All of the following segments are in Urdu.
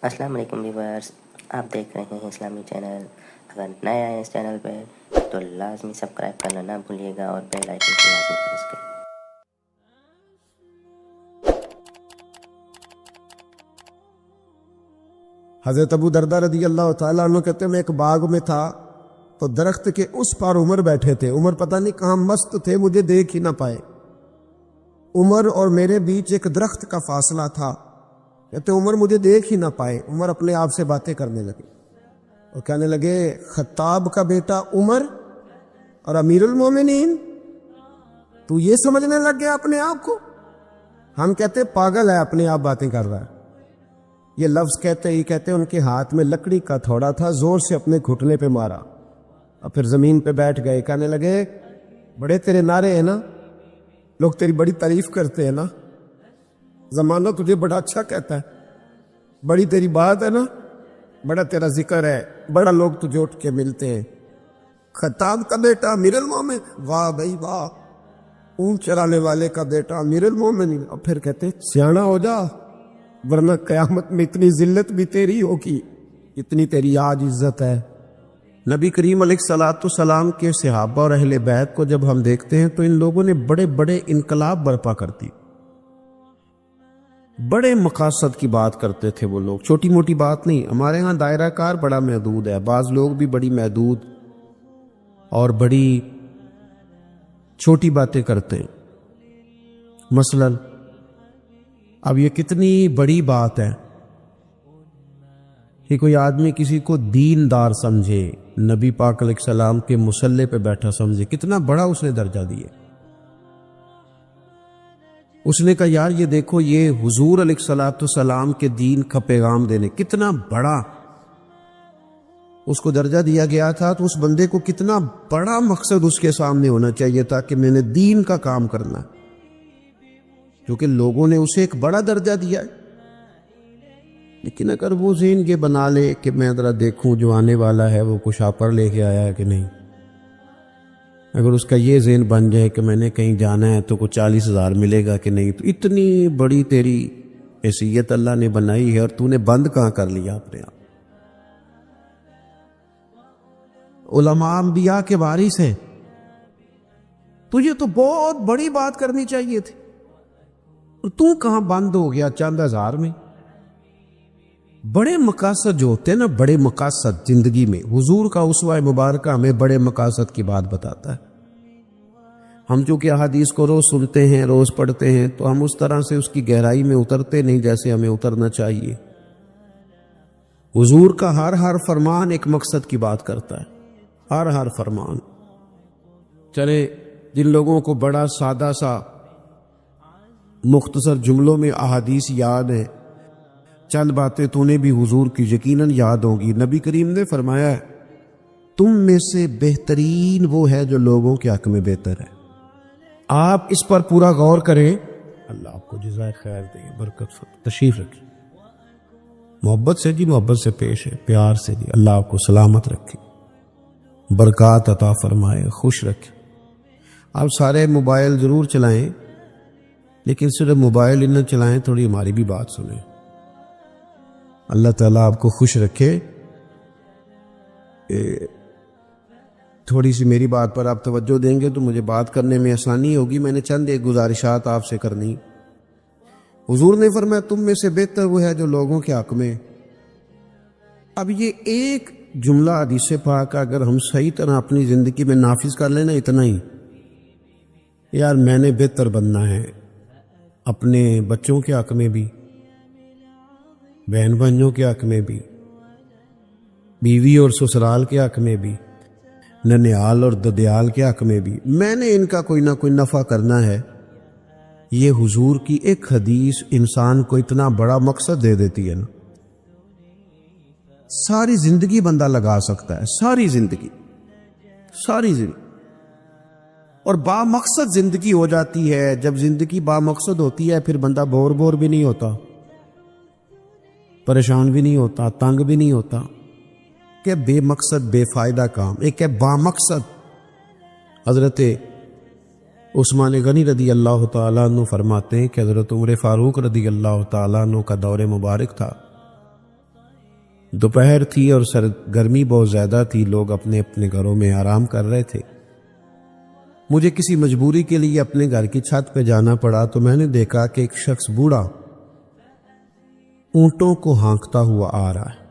السلام علیکم ویورز، آپ دیکھ رہے ہیں اسلامی چینل۔ اگر نئے آئے اس چینل پہ تو لازمی سبسکرائب کرنا نہ بھولیے گا اور بیل آئکن کو لازمی پریس کریں۔ حضرت ابو دردہ رضی اللہ تعالیٰ عنہ کہتے ہیں میں ایک باغ میں تھا تو درخت کے اس پار عمر بیٹھے تھے۔ عمر پتہ نہیں کہاں مست تھے، مجھے دیکھ ہی نہ پائے۔ عمر اور میرے بیچ ایک درخت کا فاصلہ تھا۔ کہتے عمر مجھے دیکھ ہی نہ پائے۔ عمر اپنے آپ سے باتیں کرنے لگے اور کہنے لگے خطاب کا بیٹا عمر اور امیر المومنین، تو یہ سمجھنے لگ گیا اپنے آپ کو؟ ہم کہتے پاگل ہے، اپنے آپ باتیں کر رہا ہے۔ یہ لفظ کہتے ہی کہتے ان کے ہاتھ میں لکڑی کا تھوڑا تھا، زور سے اپنے گھٹنے پہ مارا اور پھر زمین پہ بیٹھ گئے۔ کہنے لگے بڑے تیرے نعرے ہیں نا، لوگ تیری بڑی تعریف کرتے ہیں نا، زمانہ تجھے بڑا اچھا کہتا ہے، بڑی تیری بات ہے نا، بڑا تیرا ذکر ہے، بڑا لوگ تجھے اٹھ کے ملتے ہیں۔ خطاب کا بیٹا امیر المومن، واہ بھائی واہ، اونٹ چرانے والے کا بیٹا امیر المومن۔ اور پھر کہتے سیانا ہو جا ورنہ قیامت میں اتنی ذلت بھی تیری ہوگی، اتنی تیری آج عزت ہے۔ نبی کریم علیہ الصلوۃ والسلام کے صحابہ اور اہل بیت کو جب ہم دیکھتے ہیں تو ان لوگوں نے بڑے بڑے انقلاب برپا کرتی، بڑے مقاصد کی بات کرتے تھے وہ لوگ، چھوٹی موٹی بات نہیں۔ ہمارے ہاں دائرہ کار بڑا محدود ہے، بعض لوگ بھی بڑی محدود اور بڑی چھوٹی باتیں کرتے ہیں۔ مثلا اب یہ کتنی بڑی بات ہے کہ کوئی آدمی کسی کو دیندار سمجھے، نبی پاک علیہ السلام کے مصلی پہ بیٹھا سمجھے، کتنا بڑا اس نے درجہ دیا۔ اس نے کہا یار یہ دیکھو، یہ حضور علیہ الصلوۃ والسلام کے دین کا پیغام دینے، کتنا بڑا اس کو درجہ دیا گیا تھا، تو اس بندے کو کتنا بڑا مقصد اس کے سامنے ہونا چاہیے تھا کہ میں نے دین کا کام کرنا ہے، کیونکہ لوگوں نے اسے ایک بڑا درجہ دیا ہے۔ لیکن اگر وہ ذہن یہ بنا لے کہ میں ذرا دیکھوں جو آنے والا ہے وہ کچھ آپر لے کے آیا ہے کہ نہیں، اگر اس کا یہ ذہن بن جائے کہ میں نے کہیں جانا ہے تو کچھ 40,000 ملے گا کہ نہیں، تو اتنی بڑی تیری حیثیت اللہ نے بنائی ہے اور تو نے بند کہاں کر لیا اپنے آپ۔ علماء انبیاء کے وارث ہیں، تجھے تو بہت بڑی بات کرنی چاہیے تھی، تو کہاں بند ہو گیا چند ہزار میں؟ بڑے مقاصد جو ہوتے ہیں نا، بڑے مقاصد زندگی میں، حضور کا اسوہ مبارکہ ہمیں بڑے مقاصد کی بات بتاتا ہے۔ ہم چونکہ احادیث کو روز سنتے ہیں، روز پڑھتے ہیں، تو ہم اس طرح سے اس کی گہرائی میں اترتے نہیں جیسے ہمیں اترنا چاہیے۔ حضور کا ہر فرمان ایک مقصد کی بات کرتا ہے، ہر فرمان۔ چلے جن لوگوں کو بڑا سادہ سا مختصر جملوں میں احادیث یاد ہیں، چند باتیں تو نے بھی حضور کی یقیناً یاد ہوں گی۔ نبی کریم نے فرمایا ہے تم میں سے بہترین وہ ہے جو لوگوں کے حق میں بہتر ہے۔ آپ اس پر پورا غور کریں، اللہ آپ کو جزائے خیر دے، برکت تشریف رکھیں، محبت سے جی، محبت سے پیش ہے، پیار سے جی، اللہ آپ کو سلامت رکھے، برکات عطا فرمائے، خوش رکھے۔ آپ سارے موبائل ضرور چلائیں، لیکن صرف موبائل ہی نہ چلائیں، تھوڑی ہماری بھی بات سنیں۔ اللہ تعالیٰ آپ کو خوش رکھے۔ تھوڑی سی میری بات پر آپ توجہ دیں گے تو مجھے بات کرنے میں آسانی ہوگی۔ میں نے چند ایک گزارشات آپ سے کرنی۔ حضور نے فرمایا تم میں سے بہتر وہ ہے جو لوگوں کے حق میں۔ اب یہ ایک جملہ حدیث پاک کا اگر ہم صحیح طرح اپنی زندگی میں نافذ کر لینا، اتنا ہی یار میں نے بہتر بننا ہے، اپنے بچوں کے حق میں بھی، بہن بھائیوں کے حق میں بھی، بیوی اور سسرال کے حق میں بھی، ننیال اور ددیال کے حق میں بھی، میں نے ان کا کوئی نہ کوئی نفع کرنا ہے۔ یہ حضور کی ایک حدیث انسان کو اتنا بڑا مقصد دے دیتی ہے نا، ساری زندگی بندہ لگا سکتا ہے، ساری زندگی اور با مقصد زندگی ہو جاتی ہے۔ جب زندگی با مقصد ہوتی ہے پھر بندہ بور بھی نہیں ہوتا، پریشان بھی نہیں ہوتا، تنگ بھی نہیں ہوتا کہ بے مقصد بے فائدہ کام۔ ایک ہے با مقصد۔ حضرت عثمان غنی رضی اللہ تعالیٰ عنہ فرماتے ہیں کہ حضرت عمر فاروق رضی اللہ تعالیٰ عنہ کا دور مبارک تھا، دوپہر تھی اور گرمی بہت زیادہ تھی، لوگ اپنے اپنے گھروں میں آرام کر رہے تھے۔ مجھے کسی مجبوری کے لیے اپنے گھر کی چھت پہ جانا پڑا تو میں نے دیکھا کہ ایک شخص بوڑھا اونٹوں کو ہانکتا ہوا آ رہا ہے۔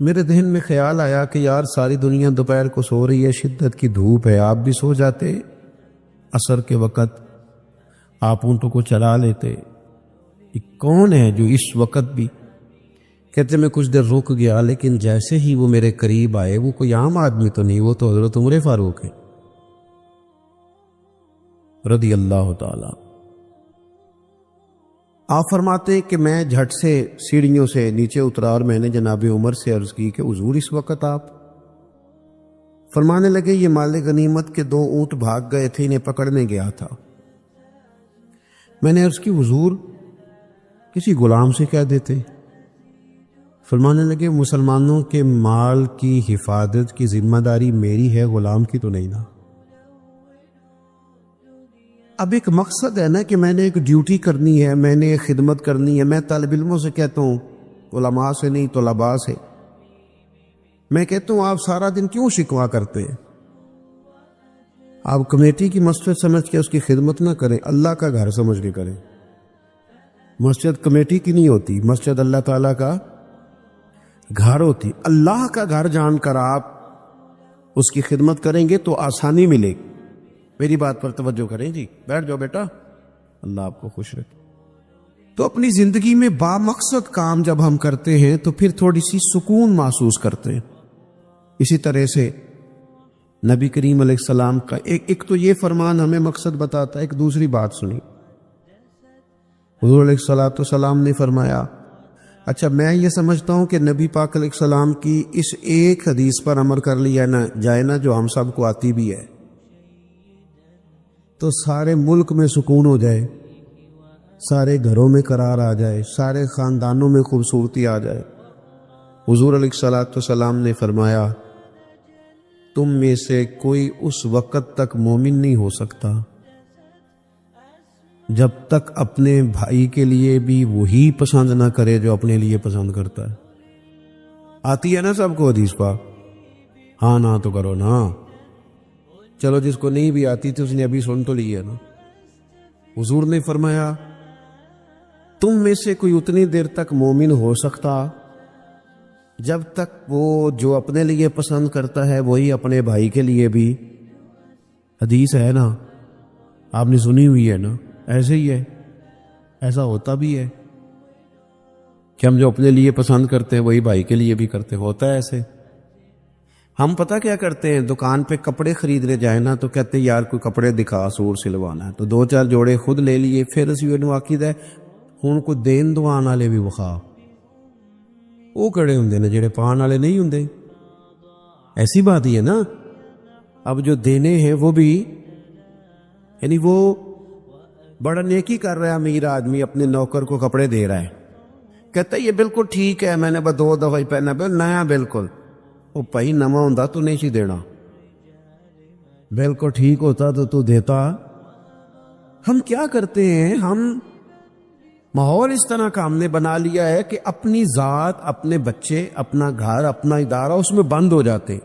میرے ذہن میں خیال آیا کہ یار ساری دنیا دوپہر کو سو رہی ہے، شدت کی دھوپ ہے، آپ بھی سو جاتے، عصر کے وقت آپ اونٹوں کو چلا لیتے۔ یہ کون ہے جو اس وقت بھی؟ کہتے میں کچھ دیر رک گیا، لیکن جیسے ہی وہ میرے قریب آئے، وہ کوئی عام آدمی تو نہیں، وہ تو حضرت عمر فاروق ہے رضی اللہ تعالی۔ آپ فرماتے ہیں کہ میں جھٹ سے سیڑھیوں سے نیچے اترا اور میں نے جناب عمر سے عرض کی کہ حضور اس وقت آپ؟ فرمانے لگے یہ مال غنیمت کے 2 اونٹ بھاگ گئے تھے، انہیں پکڑنے گیا تھا۔ میں نے عرض کی حضور کسی غلام سے کہہ دیتے۔ فرمانے لگے مسلمانوں کے مال کی حفاظت کی ذمہ داری میری ہے، غلام کی تو نہیں نا۔ اب ایک مقصد ہے نا کہ میں نے ایک ڈیوٹی کرنی ہے، میں نے ایک خدمت کرنی ہے۔ میں طالب علموں سے کہتا ہوں، علماء سے نہیں، طلباء سے میں کہتا ہوں آپ سارا دن کیوں شکوا کرتے ہیں؟ آپ کمیٹی کی مسجد سمجھ کے اس کی خدمت نہ کریں، اللہ کا گھر سمجھ کے کریں۔ مسجد کمیٹی کی نہیں ہوتی، مسجد اللہ تعالیٰ کا گھر ہوتی۔ اللہ کا گھر جان کر آپ اس کی خدمت کریں گے تو آسانی ملے گی۔ میری بات پر توجہ کریں جی، بیٹھ جاؤ بیٹا، اللہ آپ کو خوش رکھے۔ تو اپنی زندگی میں با مقصد کام جب ہم کرتے ہیں تو پھر تھوڑی سی سکون محسوس کرتے ہیں۔ اسی طرح سے نبی کریم علیہ السلام کا ایک تو یہ فرمان ہمیں مقصد بتاتا ہے، ایک دوسری بات سنی۔ حضور علیہ السلام نے فرمایا، اچھا میں یہ سمجھتا ہوں کہ نبی پاک علیہ السلام کی اس ایک حدیث پر عمل کر لیا نہ جائے نا، جو ہم سب کو آتی بھی ہے، تو سارے ملک میں سکون ہو جائے، سارے گھروں میں قرار آ جائے، سارے خاندانوں میں خوبصورتی آ جائے۔ حضور علیہ السلام نے فرمایا تم میں سے کوئی اس وقت تک مومن نہیں ہو سکتا جب تک اپنے بھائی کے لیے بھی وہی پسند نہ کرے جو اپنے لیے پسند کرتا ہے۔ آتی ہے نا سب کو حدیث پاک؟ ہاں نہ تو کرو نا، چلو جس کو نہیں بھی آتی تھی اس نے ابھی سن تو لی ہے نا۔ حضور نے فرمایا تم میں سے کوئی اتنی دیر تک مومن ہو سکتا جب تک وہ جو اپنے لیے پسند کرتا ہے وہی اپنے بھائی کے لیے بھی، حدیث ہے نا، آپ نے سنی ہوئی ہے نا، ایسے ہی ہے، ایسا ہوتا بھی ہے کہ ہم جو اپنے لیے پسند کرتے ہیں وہی بھائی کے لیے بھی کرتے، ہوتا ہے ایسے۔ ہم پتہ کیا کرتے ہیں، دکان پہ کپڑے خریدنے جائیں نا تو کہتے ہیں یار کوئی کپڑے دکھا، سوٹ سلوانا ہے، تو 2-4 جوڑے خود لے لیے، پھر اسی انہوں عقیدہ ہے ہن کو دین دوان والے بھی وخا، وہ کڑے ہوندے نے جڑے پان والے نہیں ہوندے، ایسی بات ہی ہے نا۔ اب جو دینے ہیں وہ بھی، یعنی وہ بڑا نیکی کر رہا ہے، امیر آدمی اپنے نوکر کو کپڑے دے رہا ہے، کہتا ہے یہ بالکل ٹھیک ہے، میں نے بس 2 دفعہ ہی پہنا، نیا بالکل، وہ بھائی نواں ہوندا تو نہیں سی دینا، بالکل ٹھیک ہوتا تو دیتا۔ ہم کیا کرتے ہیں، ہم ماحول اس طرح کا ہم نے بنا لیا ہے کہ اپنی ذات، اپنے بچے، اپنا گھر، اپنا ادارہ اس میں بند ہو جاتے۔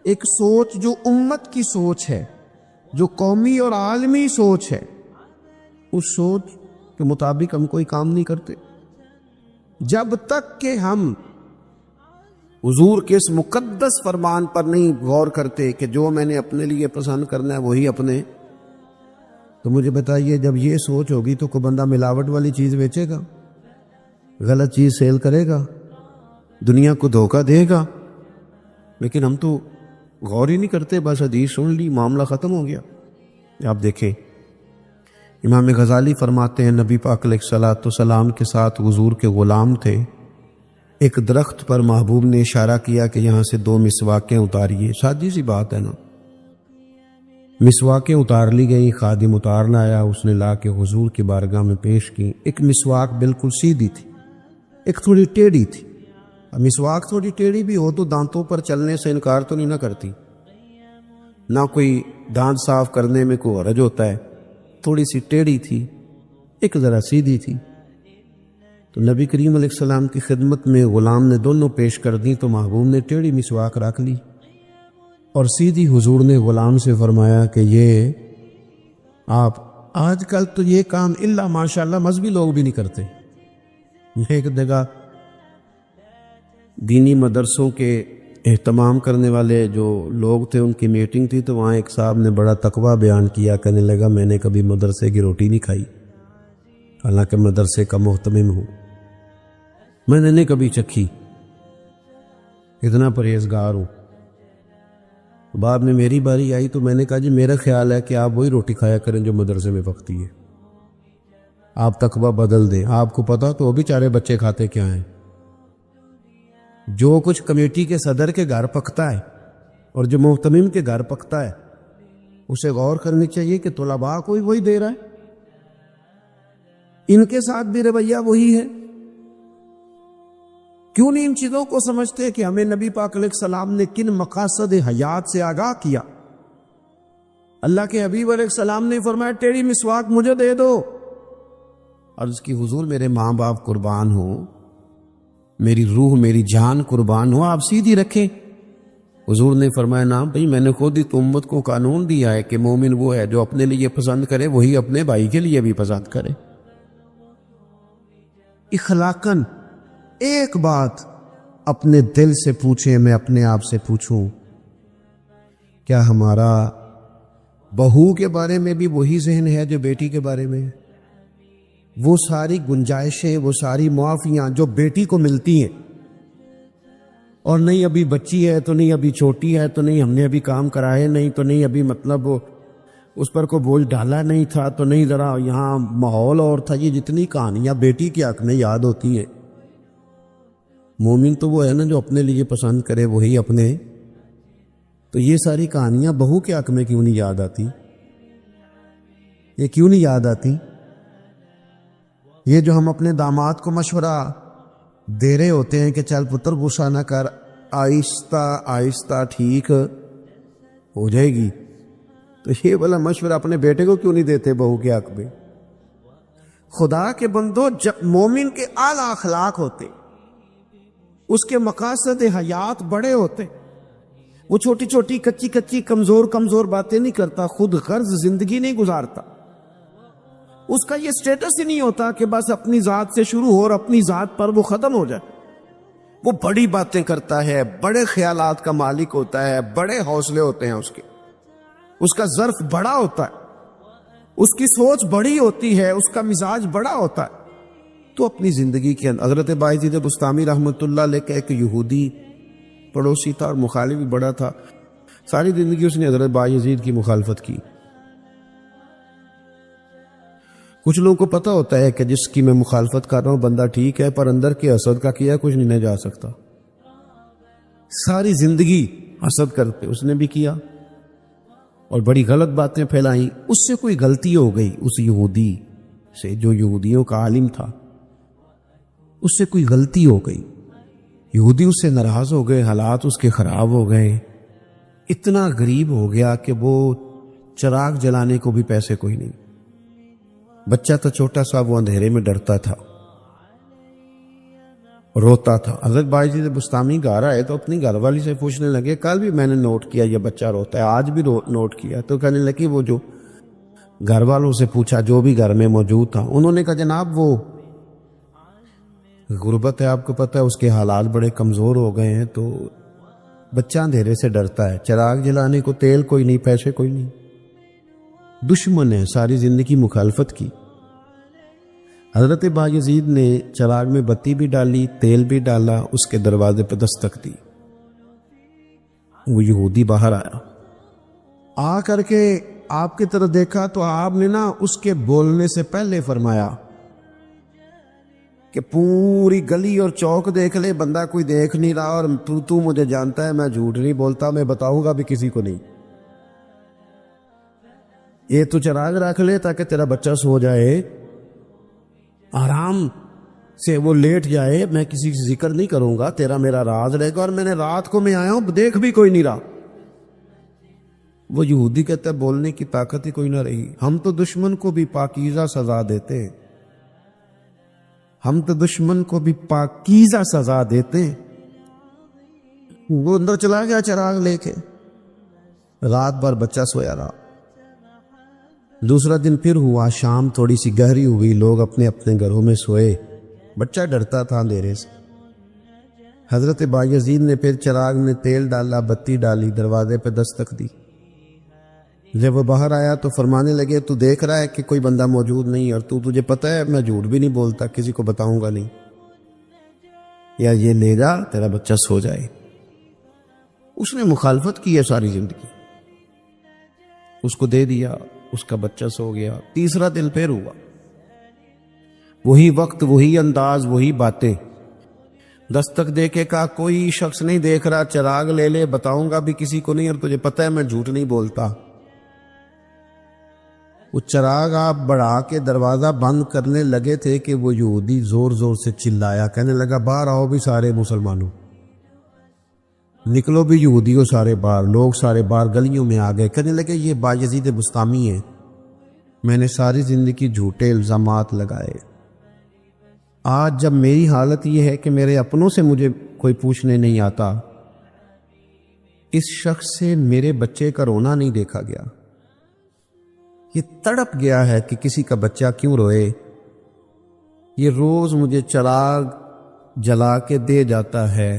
ایک سوچ جو امت کی سوچ ہے، جو قومی اور عالمی سوچ ہے، اس سوچ کے مطابق ہم کوئی کام نہیں کرتے۔ جب تک کہ ہم حضور کے اس مقدس فرمان پر نہیں غور کرتے کہ جو میں نے اپنے لیے پسند کرنا ہے وہی اپنے، تو مجھے بتائیے جب یہ سوچ ہوگی تو کوئی بندہ ملاوٹ والی چیز بیچے گا، غلط چیز سیل کرے گا، دنیا کو دھوکہ دے گا؟ لیکن ہم تو غور ہی نہیں کرتے، بس حدیث سن لی، معاملہ ختم ہو گیا۔ آپ دیکھیں امام غزالی فرماتے ہیں نبی پاک علیہ السلام کے ساتھ حضور کے غلام تھے، ایک درخت پر محبوب نے اشارہ کیا کہ یہاں سے 2 مسواکیں اتاریے، سادی سی بات ہے نا، مسواکیں اتار لی گئیں، خادم اتارنا آیا، اس نے لا کے حضور کی بارگاہ میں پیش کی۔ ایک مسواک بالکل سیدھی تھی، ایک تھوڑی ٹیڑھی تھی۔ مسواک تھوڑی ٹیڑھی بھی ہو تو دانتوں پر چلنے سے انکار تو نہیں نہ کرتی، نہ کوئی دانت صاف کرنے میں کوئی حرج ہوتا ہے، تھوڑی سی ٹیڑھی تھی، ایک ذرا سیدھی تھی۔ تو نبی کریم علیہ السلام کی خدمت میں غلام نے دونوں پیش کر دی تو محبوب نے ٹیڑھی مسواک رکھ لی اور سیدھی حضور نے غلام سے فرمایا کہ یہ آپ آج کل تو یہ کام الا ماشاءاللہ مذہبی لوگ بھی نہیں کرتے. ایک جگہ دینی مدرسوں کے اہتمام کرنے والے جو لوگ تھے ان کی میٹنگ تھی تو وہاں ایک صاحب نے بڑا تقویٰ بیان کیا, کہنے لگا میں نے کبھی مدرسے کی روٹی نہیں کھائی, حالانکہ مدرسے کا محتمم ہوں, میں نے نہیں کبھی چکھی, اتنا پرہیزگار ہوں. بعد میں میری باری آئی تو میں نے کہا جی میرا خیال ہے کہ آپ وہی روٹی کھایا کریں جو مدرسے میں پکتی ہے, آپ تقویٰ بدل دیں. آپ کو پتا تو وہ بھی چارے بچے کھاتے کیا ہیں. جو کچھ کمیٹی کے صدر کے گھر پکتا ہے اور جو محتمم کے گھر پکتا ہے اسے غور کرنی چاہیے کہ طلباء کو وہی دے رہا ہے, ان کے ساتھ بھی رویہ وہی ہے. کیوں نہیں ان چیزوں کو سمجھتے کہ ہمیں نبی پاک علیہ السلام نے کن مقاصد حیات سے آگاہ کیا. اللہ کے حبیب علیہ السلام نے فرمایا ٹیڑھی مسواک مجھے دے دو. عرض کی حضور میرے ماں باپ قربان ہو, میری روح میری جان قربان ہو, آپ سیدھی رکھیں. حضور نے فرمایا نا بھئی میں نے خود ہی تو امت کو قانون دیا ہے کہ مومن وہ ہے جو اپنے لیے پسند کرے وہی اپنے بھائی کے لیے بھی پسند کرے. اخلاقاً ایک بات اپنے دل سے پوچھیں, میں اپنے آپ سے پوچھوں کیا ہمارا بہو کے بارے میں بھی وہی ذہن ہے جو بیٹی کے بارے میں ہے؟ وہ ساری گنجائشیں, وہ ساری معافیاں جو بیٹی کو ملتی ہیں, اور نہیں ابھی بچی ہے تو نہیں ابھی چھوٹی ہے تو نہیں ہم نے ابھی کام کرائے نہیں تو نہیں ابھی مطلب اس پر کوئی بوجھ ڈالا نہیں تھا تو نہیں ذرا یہاں ماحول اور تھا. یہ جتنی کہانیاں بیٹی کے حق میں یاد ہوتی ہیں, مومن تو وہ ہے نا جو اپنے لیے پسند کرے وہی اپنے. تو یہ ساری کہانیاں بہو کے حق میں کیوں نہیں یاد آتی؟ یہ کیوں نہیں یاد آتی؟ یہ جو ہم اپنے داماد کو مشورہ دے رہے ہوتے ہیں کہ چل پتر غصہ نہ کر, آہستہ آہستہ ٹھیک ہو جائے گی, تو یہ والا مشورہ اپنے بیٹے کو کیوں نہیں دیتے بہو کے حق میں؟ خدا کے بندو, جب مومن کے اعلیٰ اخلاق ہوتے, اس کے مقاصد حیات بڑے ہوتے, وہ چھوٹی چھوٹی کچی کچی کمزور باتیں نہیں کرتا, خود غرض زندگی نہیں گزارتا. اس کا یہ سٹیٹس ہی نہیں ہوتا کہ بس اپنی ذات سے شروع ہو اور اپنی ذات پر وہ ختم ہو جائے. وہ بڑی باتیں کرتا ہے, بڑے خیالات کا مالک ہوتا ہے, بڑے حوصلے ہوتے ہیں اس کا ظرف بڑا ہوتا ہے, اس کی سوچ بڑی ہوتی ہے, اس کا مزاج بڑا ہوتا ہے. تو اپنی زندگی کے اندر حضرت بایزید بستامی رحمۃ اللہ علیہ کا ایک یہودی پڑوسی تھا اور مخالف بھی بڑا تھا. ساری زندگی اس نے حضرت بایزید کی مخالفت کی. کچھ لوگوں کو پتہ ہوتا ہے کہ جس کی میں مخالفت کر رہا ہوں بندہ ٹھیک ہے, پر اندر کے حسد کا کیا کچھ نہیں جا سکتا. ساری زندگی حسد کرتے اس نے بھی کیا اور بڑی غلط باتیں پھیلائیں. اس سے کوئی غلطی ہو گئی اس یہودی سے جو یہودیوں کا عالم تھا, اس سے کوئی غلطی ہو گئی, یہودی اس سے ناراض ہو گئے, حالات اس کے خراب ہو گئے, اتنا غریب ہو گیا کہ وہ چراغ جلانے کو بھی پیسے کوئی نہیں. بچہ تو چھوٹا سا, وہ اندھیرے میں ڈرتا تھا, روتا تھا. حضرت بایزید بستامی گھر آئے تو اپنی گھر والی سے پوچھنے لگے, کل بھی میں نے نوٹ کیا یہ بچہ روتا ہے, آج بھی نوٹ کیا. تو کہنے لگی, وہ جو گھر والوں سے پوچھا جو بھی گھر میں موجود تھا, انہوں نے کہا جناب وہ غربت ہے, آپ کو پتہ ہے اس کے حالات بڑے کمزور ہو گئے ہیں, تو بچہ اندھیرے سے ڈرتا ہے, چراغ جلانے کو تیل کوئی نہیں, پیسے کوئی نہیں. دشمن ہے, ساری زندگی مخالفت کی. حضرت بایزید نے چراغ میں بتی بھی ڈالی, تیل بھی ڈالا, اس کے دروازے پہ دستک دی. وہ یہودی باہر آیا, آ کر کے آپ کی طرف دیکھا تو آپ نے نا اس کے بولنے سے پہلے فرمایا کہ پوری گلی اور چوک دیکھ لے, بندہ کوئی دیکھ نہیں رہا, اور تو مجھے جانتا ہے میں جھوٹ نہیں بولتا, میں بتاؤں گا بھی کسی کو نہیں. یہ تو چراغ رکھ لے تاکہ تیرا بچہ سو جائے, آرام سے وہ لیٹ جائے, میں کسی سے ذکر نہیں کروں گا, تیرا میرا راز رہے گا, اور میں نے رات کو میں آیا ہوں دیکھ بھی کوئی نہیں رہا. وہ یہودی کہتا ہے بولنے کی طاقت ہی کوئی نہ رہی. ہم تو دشمن کو بھی پاکیزہ سزا دیتے, ہم تو دشمن کو بھی پاکیزہ سزا دیتے ہیں. وہ اندر چلا گیا چراغ لے کے. رات بھر بچہ سویا رہا. دوسرا دن پھر ہوا, شام تھوڑی سی گہری ہوئی, لوگ اپنے اپنے گھروں میں سوئے. بچہ ڈرتا تھا اندھیرے سے. حضرت بایزید نے پھر چراغ میں تیل ڈالا, بتی ڈالی, دروازے پہ دستک دی. جب وہ باہر آیا تو فرمانے لگے, تو دیکھ رہا ہے کہ کوئی بندہ موجود نہیں, اور تجھے پتہ ہے میں جھوٹ بھی نہیں بولتا, کسی کو بتاؤں گا نہیں, یا یہ لے جا تیرا بچہ سو جائے. اس نے مخالفت کی ہے ساری زندگی, اس کو دے دیا, اس کا بچہ سو گیا. تیسرا دن پھر ہوا, وہی وقت, وہی انداز, وہی باتیں. دستک دے کے کہا کوئی شخص نہیں دیکھ رہا, چراغ لے لے, بتاؤں گا بھی کسی کو نہیں, اور تجھے پتہ ہے میں جھوٹ نہیں بولتا. وہ چراغ آپ بڑھا کے دروازہ بند کرنے لگے تھے کہ وہ یہودی زور زور سے چلایا, کہنے لگا باہر آؤ بھی سارے مسلمانوں, نکلو بھی یہودیوں سارے باہر. لوگ سارے باہر گلیوں میں آ گئے. کہنے لگے یہ بایزید بسطامی ہے, میں نے ساری زندگی جھوٹے الزامات لگائے. آج جب میری حالت یہ ہے کہ میرے اپنوں سے مجھے کوئی پوچھنے نہیں آتا, اس شخص سے میرے بچے کا رونا نہیں دیکھا گیا. یہ تڑپ گیا ہے کہ کسی کا بچہ کیوں روئے. یہ روز مجھے چراغ جلا کے دے جاتا ہے,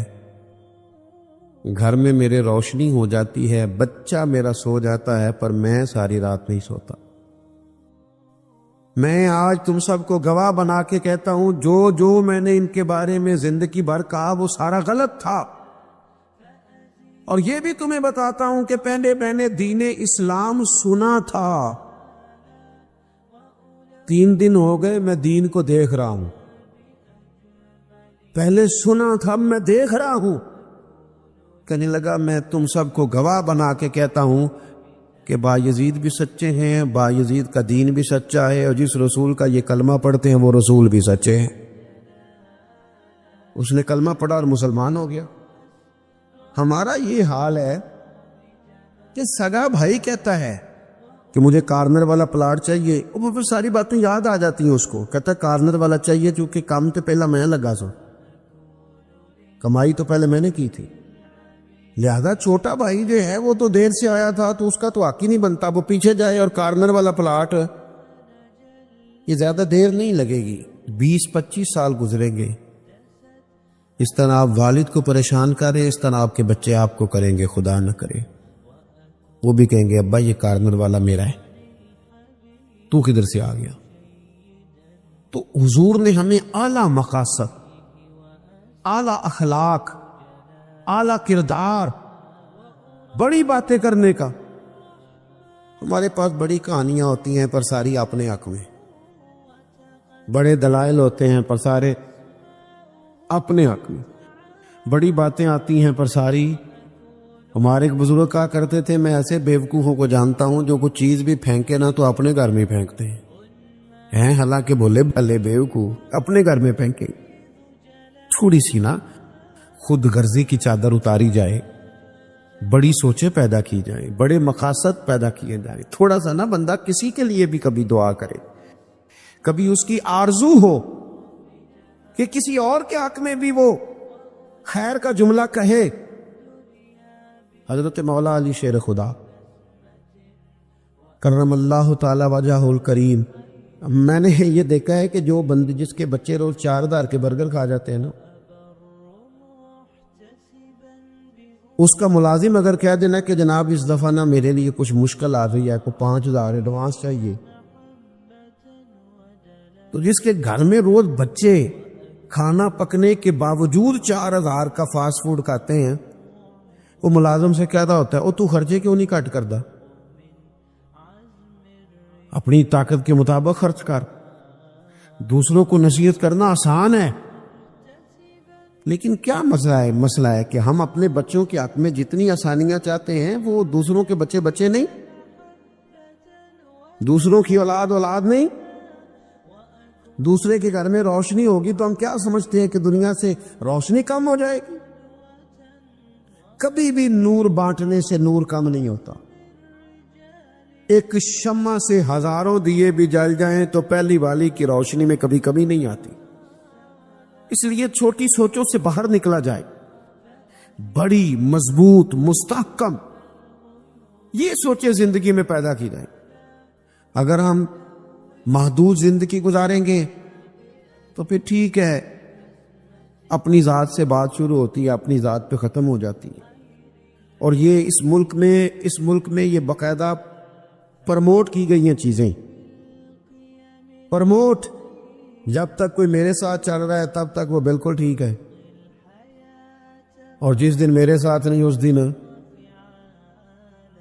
گھر میں میرے روشنی ہو جاتی ہے, بچہ میرا سو جاتا ہے, پر میں ساری رات نہیں سوتا. میں آج تم سب کو گواہ بنا کے کہتا ہوں, جو میں نے ان کے بارے میں زندگی بھر کہا وہ سارا غلط تھا. اور یہ بھی تمہیں بتاتا ہوں کہ پہلے میں نے دین اسلام سنا تھا, 3 دن ہو گئے میں دین کو دیکھ رہا ہوں. پہلے سنا تھا, میں دیکھ رہا ہوں. کہنے لگا میں تم سب کو گواہ بنا کے کہتا ہوں کہ بایزید بھی سچے ہیں, بایزید کا دین بھی سچا ہے, اور جس رسول کا یہ کلمہ پڑھتے ہیں وہ رسول بھی سچے ہیں. اس نے کلمہ پڑھا اور مسلمان ہو گیا. ہمارا یہ حال ہے کہ سگا بھائی کہتا ہے کہ مجھے کارنر والا پلاٹ چاہیے, وہ پھر ساری باتیں یاد آ جاتی ہیں اس کو. کہتا ہے کارنر والا چاہیے چونکہ کام تو پہلا میں لگا سو, کمائی تو پہلے میں نے کی تھی, لہذا چھوٹا بھائی جو ہے وہ تو دیر سے آیا تھا تو اس کا تو حق ہی نہیں بنتا وہ پیچھے جائے. اور کارنر والا پلاٹ یہ زیادہ دیر نہیں لگے گی, 20-25 سال گزریں گے. اس طرح آپ والد کو پریشان کریں, اس طرح آپ کے بچے آپ کو کریں گے, خدا نہ کرے. وہ بھی کہیں گے ابا یہ کارنر والا میرا ہے, تو کدھر سے آ گیا. تو حضور نے ہمیں اعلیٰ مقاصد, اعلیٰ اخلاق, اعلیٰ کردار, بڑی باتیں کرنے کا. ہمارے پاس بڑی کہانیاں ہوتی ہیں پر ساری اپنے حق میں, بڑے دلائل ہوتے ہیں پر سارے اپنے حق میں, بڑی باتیں آتی ہیں پر ساری. ہمارے ایک بزرگ کہا کرتے تھے میں ایسے بیوقوفوں کو جانتا ہوں جو کوئی چیز بھی پھینکے نا تو اپنے گھر میں پھینکتے ہیں, حالانکہ بولے بھلے بیوقوف اپنے گھر میں پھینکے. تھوڑی سی نا خود غرضی کی چادر اتاری جائے, بڑی سوچیں پیدا کی جائیں, بڑے مقاصد پیدا کیے جائیں. تھوڑا سا نا بندہ کسی کے لیے بھی کبھی دعا کرے, کبھی اس کی آرزو ہو کہ کسی اور کے حق میں بھی وہ خیر کا جملہ کہے. حضرت مولا علی شیر خدا کرم اللہ تعالی وجہہ الکریم, میں نے یہ دیکھا ہے کہ جو بندے جس کے بچے روز 4,000 کے برگر کھا جاتے ہیں نا, اس کا ملازم اگر کہہ دینا کہ جناب اس دفعہ نا میرے لیے کچھ مشکل آ رہی ہے, کو 5,000 ایڈوانس چاہیے, تو جس کے گھر میں روز بچے کھانا پکنے کے باوجود 4,000 کا فاسٹ فوڈ کھاتے ہیں, وہ ملازم سے کہتا ہوتا ہے او تو خرچے کیوں نہیں کٹ کردا, اپنی طاقت کے مطابق خرچ کر. دوسروں کو نصیحت کرنا آسان ہے, لیکن کیا مسئلہ ہے کہ ہم اپنے بچوں کے حق میں جتنی آسانیاں چاہتے ہیں وہ دوسروں کے بچے نہیں, دوسروں کی اولاد نہیں. دوسرے کے گھر میں روشنی ہوگی تو ہم کیا سمجھتے ہیں کہ دنیا سے روشنی کم ہو جائے گی؟ کبھی بھی نور بانٹنے سے نور کم نہیں ہوتا. ایک شمع سے ہزاروں دیے بھی جل جائیں تو پہلی والی کی روشنی میں کبھی کمی نہیں آتی. اس لیے چھوٹی سوچوں سے باہر نکلا جائے، بڑی مضبوط مستحکم یہ سوچیں زندگی میں پیدا کی جائیں۔ اگر ہم محدود زندگی گزاریں گے تو پھر ٹھیک ہے، اپنی ذات سے بات شروع ہوتی ہے، اپنی ذات پہ ختم ہو جاتی ہے۔ اور یہ اس ملک میں یہ باقاعدہ پرموٹ کی گئی ہیں چیزیں، پرموٹ، جب تک کوئی میرے ساتھ چل رہا ہے تب تک وہ بالکل ٹھیک ہے، اور جس دن میرے ساتھ نہیں اس دن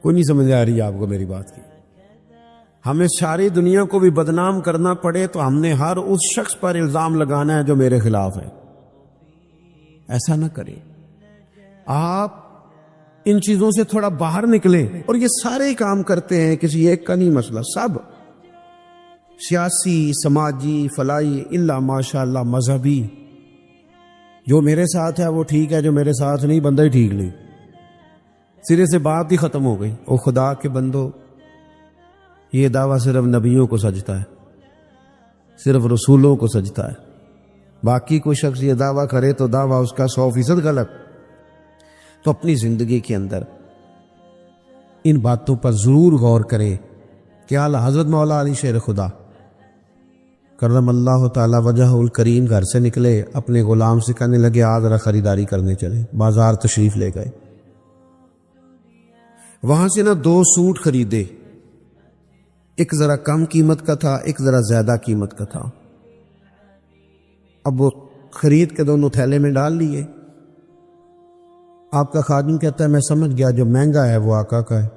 کوئی نہیں سمجھ آ رہی آپ کو میری بات کی۔ ہمیں ساری دنیا کو بھی بدنام کرنا پڑے تو ہم نے ہر اس شخص پر الزام لگانا ہے جو میرے خلاف ہے۔ ایسا نہ کریں، آپ ان چیزوں سے تھوڑا باہر نکلیں۔ اور یہ سارے کام کرتے ہیں، کسی ایک کا نہیں مسئلہ، سب سیاسی، سماجی، فلاحی، الا ماشاء اللہ مذہبی، جو میرے ساتھ ہے وہ ٹھیک ہے، جو میرے ساتھ نہیں بندہ ہی ٹھیک نہیں، سرے سے بات ہی ختم ہو گئی۔ او خدا کے بندو، یہ دعویٰ صرف نبیوں کو سجتا ہے، صرف رسولوں کو سجتا ہے، باقی کوئی شخص یہ دعویٰ کرے تو دعویٰ اس کا 100% غلط۔ تو اپنی زندگی کے اندر ان باتوں پر ضرور غور کرے کہ اعلیٰ حضرت مولا علی شیر خدا کرم اللہ تعالی وجہ الکریم گھر سے نکلے، اپنے غلام سے کہنے لگے آج ذرا خریداری کرنے چلے، بازار تشریف لے گئے، وہاں سے 2 سوٹ خریدے، ایک ذرا کم قیمت کا تھا، ایک ذرا زیادہ قیمت کا تھا۔ اب وہ خرید کے دونوں تھیلے میں ڈال لیے۔ آپ کا خادم کہتا ہے میں سمجھ گیا، جو مہنگا ہے وہ آقا کا ہے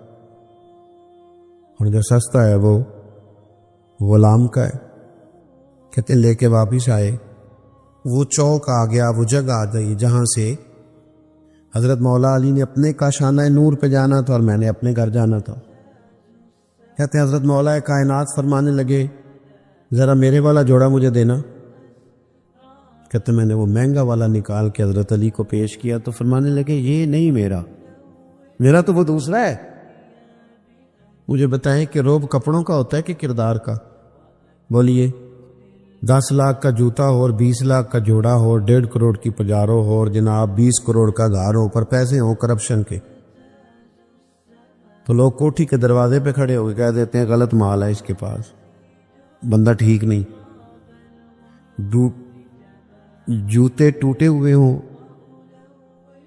اور جو سستا ہے وہ غلام کا ہے۔ کہتے لے کے واپس آئے، وہ چوک آ گیا، وہ جگہ آ گئی جہاں سے حضرت مولا علی نے اپنے کاشانہ نور پہ جانا تھا اور میں نے اپنے گھر جانا تھا۔ کہتے ہیں حضرت مولا کائنات فرمانے لگے ذرا میرے والا جوڑا مجھے دینا۔ کہتے میں نے وہ مہنگا والا نکال کے حضرت علی کو پیش کیا تو فرمانے لگے یہ نہیں میرا تو وہ دوسرا ہے۔ مجھے بتائیں کہ روب کپڑوں کا ہوتا ہے کہ کردار کا؟ بولیے، 10 لاکھ کا جوتا ہو اور 20 لاکھ کا جوڑا ہو، 1.5 کروڑ کی پجارو ہو اور جناب 20 کروڑ کا گھر ہو، پر پیسے ہوں کرپشن کے، تو لوگ کوٹھی کے دروازے پہ کھڑے ہو کے کہہ دیتے ہیں غلط مال ہے اس کے پاس، بندہ ٹھیک نہیں۔ جوتے ٹوٹے ہوئے ہوں،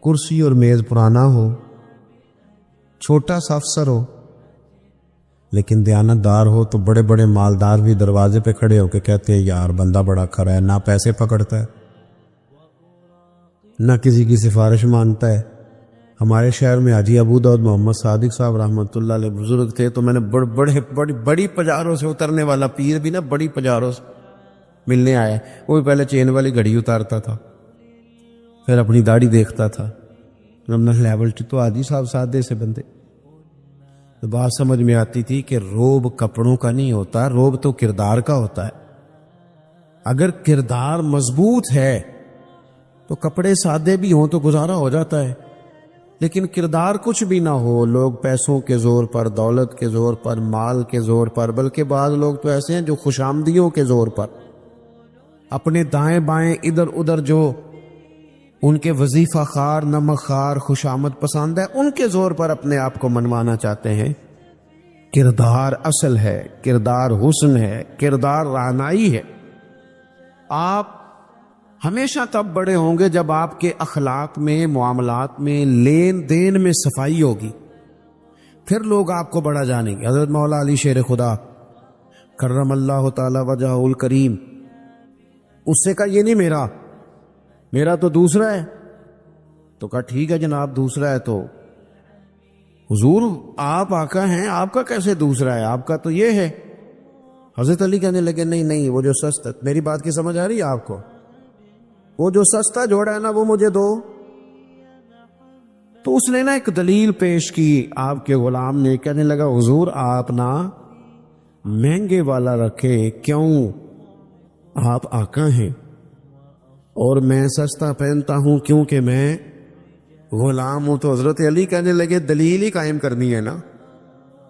کرسی اور میز پرانا ہو، چھوٹا سا افسر ہو لیکن دیانتدار ہو، تو بڑے بڑے مالدار بھی دروازے پہ کھڑے ہو کے کہتے ہیں یار بندہ بڑا کھرا ہے، نہ پیسے پکڑتا ہے نہ کسی کی سفارش مانتا ہے۔ ہمارے شہر میں حاجی ابو داؤد محمد صادق صاحب رحمۃ اللہ علیہ بزرگ تھے، تو میں نے بڑی پجاروں سے اترنے والا پیر بھی نا بڑی پجاروں سے ملنے آیا، وہ بھی پہلے چین والی گھڑی اتارتا تھا، پھر اپنی داڑھی دیکھتا تھا۔ لیول تو حاجی صاحب سادے سے بندے، تو بات سمجھ میں آتی تھی کہ روب کپڑوں کا نہیں ہوتا، روب تو کردار کا ہوتا ہے۔ اگر کردار مضبوط ہے تو کپڑے سادے بھی ہوں تو گزارا ہو جاتا ہے، لیکن کردار کچھ بھی نہ ہو، لوگ پیسوں کے زور پر، دولت کے زور پر، مال کے زور پر، بلکہ بعض لوگ تو ایسے ہیں جو خوشامدیوں کے زور پر، اپنے دائیں بائیں ادھر ادھر جو ان کے وظیفہ خار، نمک خار، خوشامد پسند ہے، ان کے زور پر اپنے آپ کو منوانا چاہتے ہیں۔ کردار اصل ہے، کردار حسن ہے، کردار رعنائی ہے۔ آپ ہمیشہ تب بڑے ہوں گے جب آپ کے اخلاق میں، معاملات میں، لین دین میں صفائی ہوگی، پھر لوگ آپ کو بڑا جانیں گے۔ حضرت مولا علی شیر خدا کرم اللہ تعالی وجہ الکریم، اس سے کہا یہ نہیں میرا تو دوسرا ہے، تو کہا ٹھیک ہے جناب دوسرا ہے، تو حضور آپ آقا ہیں، آپ کا کیسے دوسرا ہے، آپ کا تو یہ ہے۔ حضرت علی کہنے لگے نہیں وہ جو سستا، میری بات کی سمجھ آ رہی ہے آپ کو، وہ جو سستا جوڑا ہے نا وہ مجھے دو۔ تو اس نے نا ایک دلیل پیش کی آپ کے غلام نے، کہنے لگا حضور آپ نا مہنگے والا رکھے، کیوں؟ آپ آقا ہیں اور میں سستا پہنتا ہوں کیونکہ میں غلام ہوں۔ تو حضرت علی کہنے لگے دلیل ہی قائم کرنی ہے نا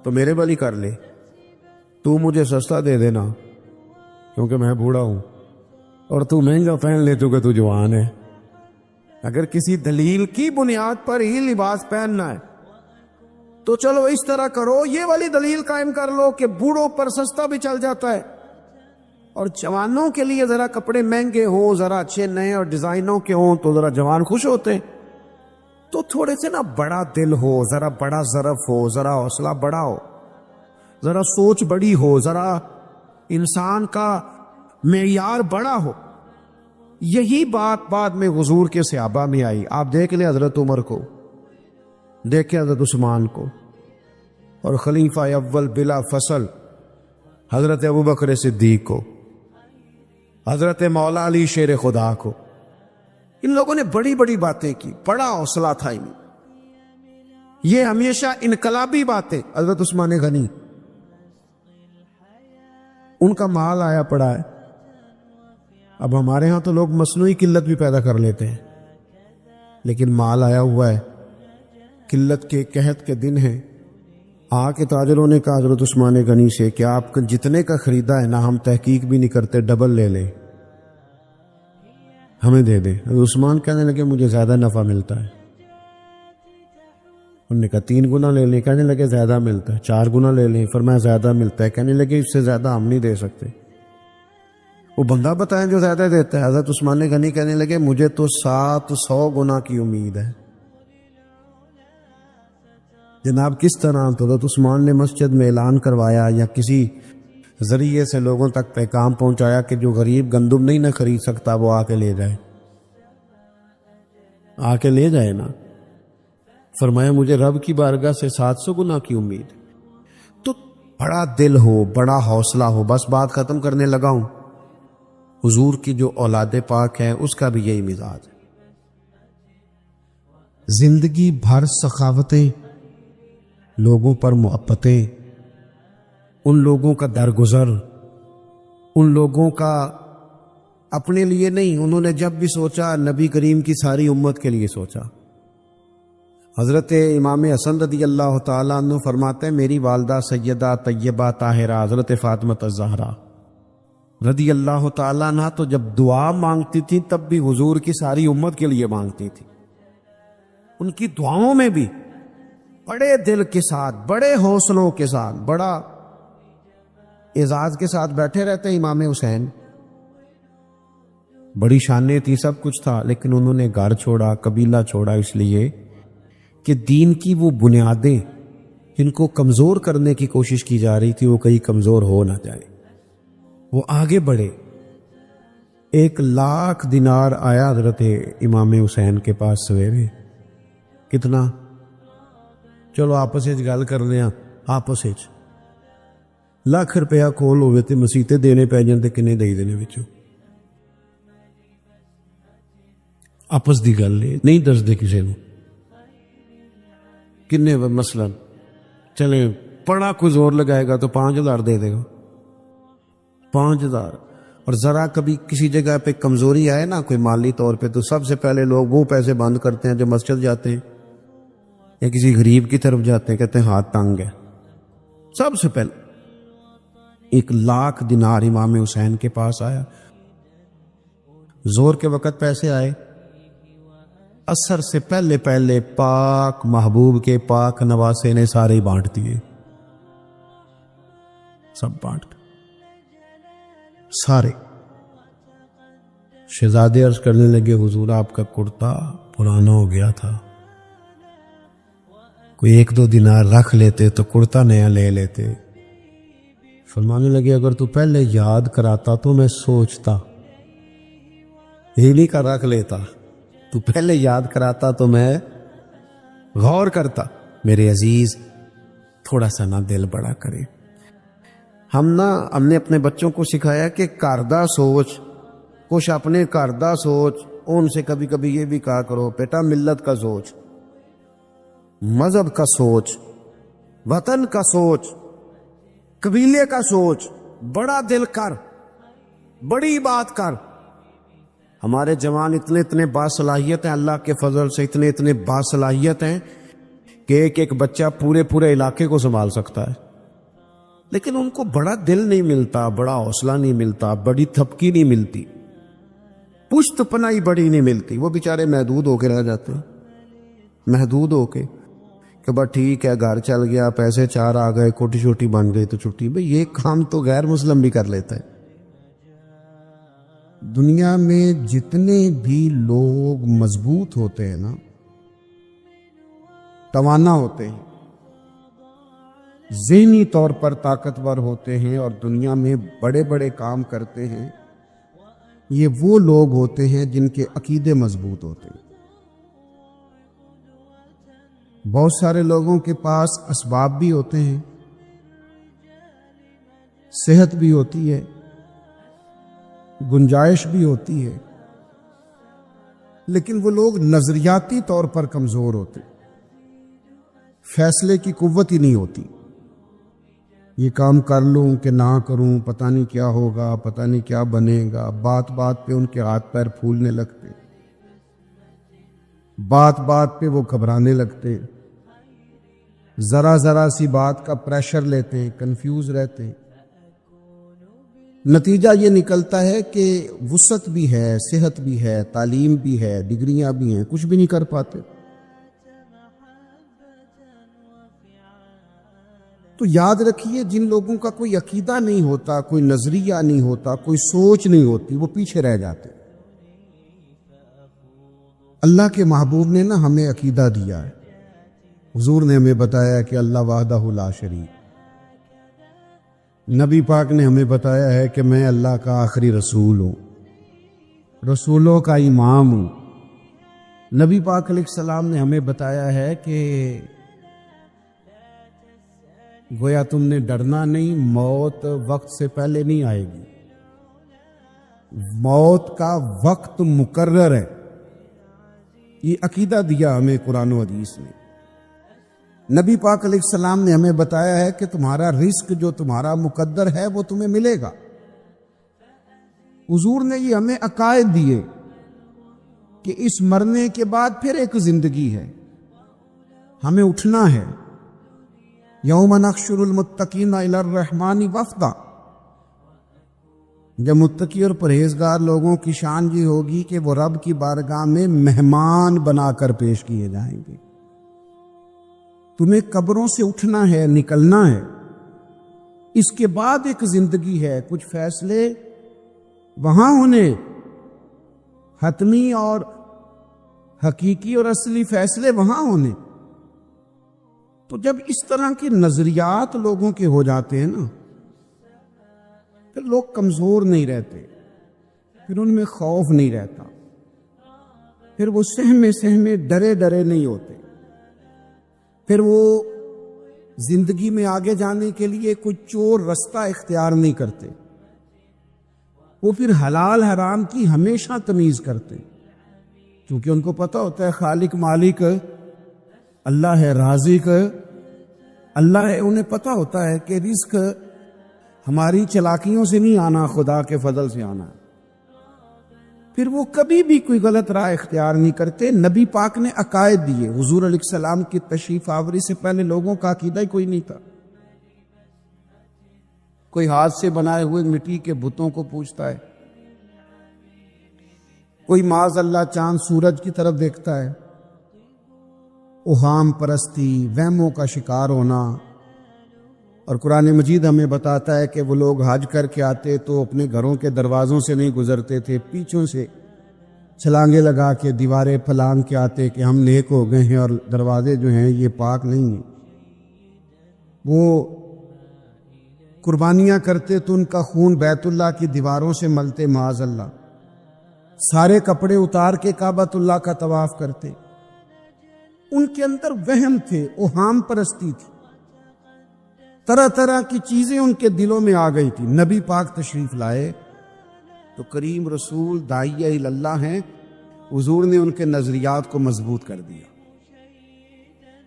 تو میرے والی کر لے، تو مجھے سستا دے دینا کیونکہ میں بوڑھا ہوں، اور تو مہنگا پہن لے چکے تو جوان ہے. اگر کسی دلیل کی بنیاد پر ہی لباس پہننا ہے تو چلو اس طرح کرو, یہ والی دلیل قائم کر لو کہ بوڑھوں پر سستا بھی چل جاتا ہے اور جوانوں کے لیے ذرا کپڑے مہنگے ہوں, ذرا اچھے نئے اور ڈیزائنوں کے ہوں تو ذرا جوان خوش ہوتے ہیں. تو تھوڑے سے نا بڑا دل ہو, ذرا بڑا ظرف ہو, ذرا حوصلہ بڑا ہو, ذرا سوچ بڑی ہو, ذرا انسان کا معیار بڑا ہو. یہی بات بعد میں حضور کے صحابہ میں آئی. آپ دیکھ لیں حضرت عمر کو, دیکھیں حضرت عثمان کو, اور خلیفہ اول بلا فصل حضرت ابوبکر صدیق کو, حضرت مولا علی شیر خدا کو. ان لوگوں نے بڑی بڑی باتیں کی, بڑا حوصلہ تھا ان. یہ ہمیشہ انقلابی باتیں. حضرت عثمان غنی, ان کا مال آیا پڑا ہے. اب ہمارے ہاں تو لوگ مصنوعی قلت بھی پیدا کر لیتے ہیں, لیکن مال آیا ہوا ہے, قلت کے قحط کے دن ہیں. آ کے تاجروں نے کہا حضرت عثمان غنی سے کہ آپ جتنے کا خریدا ہے نا, ہم تحقیق بھی نہیں کرتے, ڈبل لے لیں, ہمیں دے دیں. حضرت عثمان کہنے لگے مجھے زیادہ نفع ملتا ہے. انہوں نے کہا 3 گنا لے لیں. کہنے لگے زیادہ ملتا ہے. 4 گنا لے لیں. فرمایا زیادہ ملتا ہے. کہنے لگے اس سے زیادہ ہم نہیں دے سکتے. وہ بندہ بتائیں جو زیادہ دیتا ہے. حضرت عثمان غنی کہنے لگے مجھے تو 700 گنا کی امید ہے. جناب کس طرح؟ تو حضرت عثمان نے مسجد میں اعلان کروایا یا کسی ذریعے سے لوگوں تک پیغام پہنچایا کہ جو غریب گندم نہیں نہ خرید سکتا وہ آ کے لے جائے, آ کے لے جائے نا. فرمایا مجھے رب کی بارگاہ سے 700 گنا کی امید. تو بڑا دل ہو, بڑا حوصلہ ہو. بس بات ختم کرنے لگا ہوں. حضور کی جو اولاد پاک ہے اس کا بھی یہی مزاج ہے. زندگی بھر سخاوتیں, لوگوں پر محبتیں, ان لوگوں کا درگزر, ان لوگوں کا اپنے لیے نہیں, انہوں نے جب بھی سوچا نبی کریم کی ساری امت کے لیے سوچا. حضرت امام حسن رضی اللہ تعالیٰ عنہ فرماتے ہیں میری والدہ سیدہ طیبہ طاہرہ حضرت فاطمہ الزہرا رضی اللہ تعالیٰ عنہ تو جب دعا مانگتی تھی تب بھی حضور کی ساری امت کے لیے مانگتی تھی. ان کی دعاؤں میں بھی بڑے دل کے ساتھ, بڑے حوصلوں کے ساتھ, بڑا اعزاز کے ساتھ بیٹھے رہتے ہیں امام حسین. بڑی شانیں تھی, سب کچھ تھا, لیکن انہوں نے گھر چھوڑا, قبیلہ چھوڑا, اس لیے کہ دین کی وہ بنیادیں جن کو کمزور کرنے کی کوشش کی جا رہی تھی وہ کہیں کمزور ہو نہ جائے. وہ آگے بڑھے. 1,00,000 دینار آیا حضرت امام حسین کے پاس سویرے. کتنا؟ چلو آپس گل کر لیں. آپس 1,00,000 روپیہ کھول ہوئے تے مسیتے دینے پی جان تے کنے دئی دینے وچوں آپس دی گل نہیں دسدے کسے نوں. کنے مثلا چلے بڑا کوئی زور لگائے گا تو 5,000 دے دے گا. 5,000. اور ذرا کبھی کسی جگہ پہ کمزوری آئے نا کوئی مالی طور پہ تو سب سے پہلے لوگ وہ پیسے بند کرتے ہیں جو مسجد جاتے ہیں یا کسی غریب کی طرف جاتے ہیں, کہتے ہیں ہاتھ تنگ ہے. سب سے پہلے 1,00,000 دینار امام حسین کے پاس آیا. زور کے وقت پیسے آئے, عصر سے پہلے پہلے پاک محبوب کے پاک نواسے نے سارے بانٹ دیے. سب بانٹ سارے. شہزادے عرض کرنے لگے حضور آپ کا کرتا پرانا ہو گیا تھا, کوئی 1-2 دینار رکھ لیتے تو کرتا نیا لے لیتے. فرمانے لگے اگر تو پہلے یاد کراتا تو میں سوچتا, یہ نہیں کر رکھ لیتا, تو پہلے یاد کراتا تو میں غور کرتا. میرے عزیز تھوڑا سا نہ دل بڑا کرے. ہم نے اپنے بچوں کو سکھایا کہ کردہ سوچ, کچھ اپنے کردہ سوچ. ان سے کبھی کبھی یہ بھی کہا کرو بیٹا ملت کا سوچ, مذہب کا سوچ, وطن کا سوچ, قبیلے کا سوچ, بڑا دل کر, بڑی بات کر. ہمارے جوان اتنے باصلاحیت ہیں, اللہ کے فضل سے اتنے باصلاحیت ہیں کہ ایک بچہ پورے علاقے کو سنبھال سکتا ہے, لیکن ان کو بڑا دل نہیں ملتا, بڑا حوصلہ نہیں ملتا, بڑی تھپکی نہیں ملتی. پشت پناہی بڑی نہیں ملتی، وہ بیچارے محدود ہو کے رہ جاتے ہیں، محدود ہو کے کہ بس ٹھیک ہے گھر چل گیا، پیسے 4 آ گئے، کوٹی چھوٹی بن گئی تو چھٹی۔ بھئی یہ کام تو غیر مسلم بھی کر لیتا ہے۔ دنیا میں جتنے بھی لوگ مضبوط ہوتے ہیں نا، توانا ہوتے ہیں، ذہنی طور پر طاقتور ہوتے ہیں اور دنیا میں بڑے بڑے کام کرتے ہیں، یہ وہ لوگ ہوتے ہیں جن کے عقیدے مضبوط ہوتے ہیں۔ بہت سارے لوگوں کے پاس اسباب بھی ہوتے ہیں، صحت بھی ہوتی ہے، گنجائش بھی ہوتی ہے، لیکن وہ لوگ نظریاتی طور پر کمزور ہوتے، فیصلے کی قوت ہی نہیں ہوتی۔ یہ کام کر لوں کہ نہ کروں، پتہ نہیں کیا ہوگا، پتہ نہیں کیا بنے گا۔ بات بات پہ ان کے ہاتھ پیر پھولنے لگتے، بات بات پہ وہ گھبرانے لگتے، ذرا ذرا سی بات کا پریشر لیتے ہیں، کنفیوز رہتے ہیں۔ نتیجہ یہ نکلتا ہے کہ وسعت بھی ہے، صحت بھی ہے، تعلیم بھی ہے، ڈگریاں بھی ہیں، کچھ بھی نہیں کر پاتے۔ تو یاد رکھیے، جن لوگوں کا کوئی عقیدہ نہیں ہوتا، کوئی نظریہ نہیں ہوتا، کوئی سوچ نہیں ہوتی، وہ پیچھے رہ جاتے۔ اللہ کے محبوب نے نا ہمیں عقیدہ دیا ہے، حضور نے ہمیں بتایا کہ اللہ وحدہ لا شریک، نبی پاک نے ہمیں بتایا ہے کہ میں اللہ کا آخری رسول ہوں، رسولوں کا امام ہوں۔ نبی پاک علیہ السلام نے ہمیں بتایا ہے کہ گویا تم نے ڈرنا نہیں، موت وقت سے پہلے نہیں آئے گی، موت کا وقت مقرر ہے۔ یہ عقیدہ دیا ہمیں قرآن و حدیث نے۔ نبی پاک علیہ السلام نے ہمیں بتایا ہے کہ تمہارا رزق جو تمہارا مقدر ہے وہ تمہیں ملے گا۔ حضور نے یہ ہمیں عقائد دیے کہ اس مرنے کے بعد پھر ایک زندگی ہے، ہمیں اٹھنا ہے۔ یوم نحشر المتقین الی الرحمن وفدا، جب متقی اور پرہیزگار لوگوں کی شان یہ ہوگی کہ وہ رب کی بارگاہ میں مہمان بنا کر پیش کیے جائیں گے۔ تمہیں قبروں سے اٹھنا ہے، نکلنا ہے، اس کے بعد ایک زندگی ہے، کچھ فیصلے وہاں ہونے، حتمی اور حقیقی اور اصلی فیصلے وہاں ہونے۔ تو جب اس طرح کے نظریات لوگوں کے ہو جاتے ہیں نا، پھر لوگ کمزور نہیں رہتے، پھر ان میں خوف نہیں رہتا، پھر وہ سہمے ڈرے نہیں ہوتے، پھر وہ زندگی میں آگے جانے کے لیے کوئی چور رستہ اختیار نہیں کرتے، وہ پھر حلال حرام کی ہمیشہ تمیز کرتے، کیونکہ ان کو پتہ ہوتا ہے خالق مالک اللہ ہے، رازق اللہ ہے۔ انہیں پتہ ہوتا ہے کہ رزق ہماری چلاکیوں سے نہیں آنا، خدا کے فضل سے آنا ہے۔ پھر وہ کبھی بھی کوئی غلط راہ اختیار نہیں کرتے۔ نبی پاک نے عقائد دیے، حضور علیہ السلام کی تشریف آوری سے پہلے لوگوں کا عقیدہ ہی کوئی نہیں تھا۔ کوئی ہاتھ سے بنائے ہوئے مٹی کے بتوں کو پوجتا ہے، کوئی معاذ اللہ چاند سورج کی طرف دیکھتا ہے۔ اوہام پرستی، وہموں کا شکار ہونا۔ اور قرآن مجید ہمیں بتاتا ہے کہ وہ لوگ حج کر کے آتے تو اپنے گھروں کے دروازوں سے نہیں گزرتے تھے، پیچھوں سے چھلانگے لگا کے دیواریں پھلانگ کے آتے کہ ہم نیک ہو گئے ہیں، اور دروازے جو ہیں یہ پاک نہیں ہیں۔ وہ قربانیاں کرتے تو ان کا خون بیت اللہ کی دیواروں سے ملتے معاذ اللہ، سارے کپڑے اتار کے کعبۃ اللہ کا طواف کرتے۔ ان کے اندر وہم تھے، اوہام پرستی تھی، طرح طرح کی چیزیں ان کے دلوں میں آ گئی تھی۔ نبی پاک تشریف لائے تو کریم رسول داعیہ اللہ ہیں، حضور نے ان کے نظریات کو مضبوط کر دیا،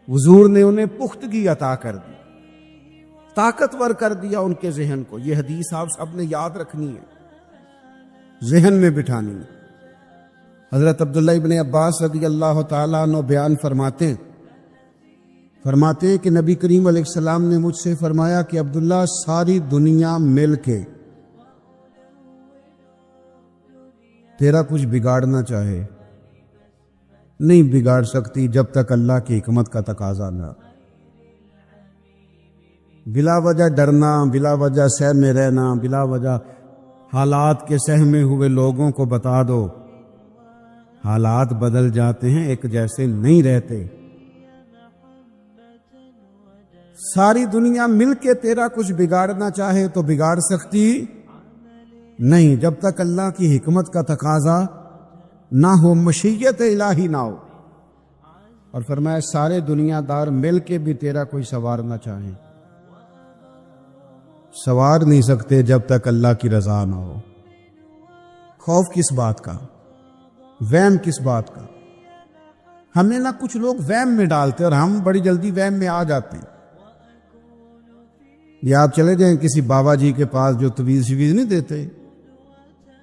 حضور نے انہیں پختگی عطا کر دی، طاقتور کر دیا ان کے ذہن کو۔ یہ حدیث آپ سب نے یاد رکھنی ہے، ذہن میں بٹھانی ہے۔ حضرت عبداللہ ابن عباس رضی اللہ تعالیٰ عنہ بیان فرماتے ہیں کہ نبی کریم علیہ السلام نے مجھ سے فرمایا کہ عبداللہ، ساری دنیا مل کے تیرا کچھ بگاڑنا چاہے نہیں بگاڑ سکتی جب تک اللہ کی حکمت کا تقاضا نہ. بلا وجہ ڈرنا، بلا وجہ سہ میں رہنا، بلا وجہ حالات کے سہمے ہوئے لوگوں کو بتا دو حالات بدل جاتے ہیں، ایک جیسے نہیں رہتے. ساری دنیا مل کے تیرا کچھ بگاڑنا چاہے تو بگاڑ سکتی نہیں جب تک اللہ کی حکمت کا تقاضا نہ ہو، مشیت الہی نہ ہو. اور فرمایا سارے دنیا دار مل کے بھی تیرا کوئی سنوارنا چاہیں، سنوار نہیں سکتے جب تک اللہ کی رضا نہ ہو. خوف کس بات کا، وہم کس بات کا؟ ہمیں نہ کچھ لوگ وہم میں ڈالتے اور ہم بڑی جلدی وہم میں آ جاتے ہیں. یا آپ چلے جائیں کسی بابا جی کے پاس جو تویز شویز نہیں دیتے،